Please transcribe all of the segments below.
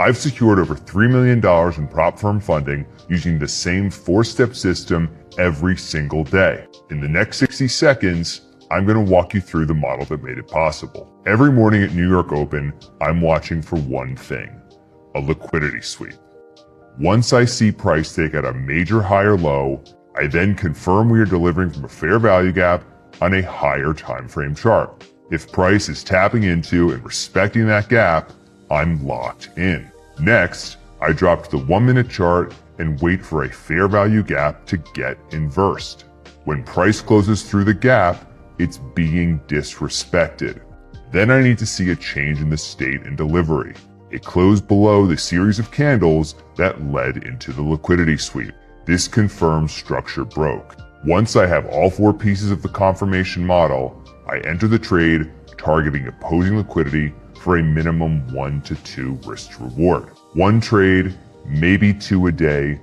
I've secured over $3 million in prop firm funding using the same 4-step system every single day. In the next 60 seconds, I'm going to walk you through the model that made it possible. Every morning at New York Open, I'm watching for one thing: a liquidity sweep. Once I see price take at a major high or low, I then confirm we are delivering from a fair value gap on a higher time frame chart. If price is tapping into and respecting that gap, I'm locked in. Next, I drop to the 1-minute chart and wait for a fair value gap to get inversed. When price closes through the gap, it's being disrespected. Then I need to see a change in the state and delivery. It closed below the series of candles that led into the liquidity sweep. This confirms structure broke. Once I have all 4 pieces of the confirmation model, I enter the trade targeting opposing liquidity for a minimum 1 to 2 risk to reward. 1 trade, maybe 2 a day,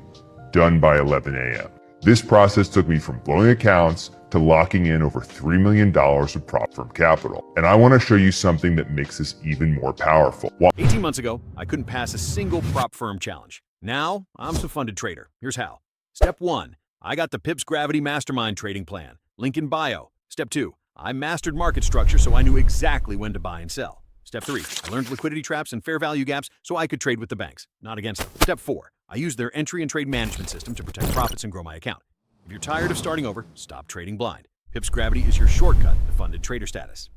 done by 11 a.m. This process took me from blowing accounts to locking in over $3 million of prop firm capital. And I want to show you something that makes this even more powerful. 18 months ago, I couldn't pass a single prop firm challenge. Now, I'm a funded trader. Here's how. Step 1, I got the Pips Gravity Mastermind trading plan. Link in bio. Step 2, I mastered market structure so I knew exactly when to buy and sell. Step 3, I learned liquidity traps and fair value gaps so I could trade with the banks, not against them. Step 4, I used their entry and trade management system to protect profits and grow my account. If you're tired of starting over, stop trading blind. Pips Gravity is your shortcut to funded trader status.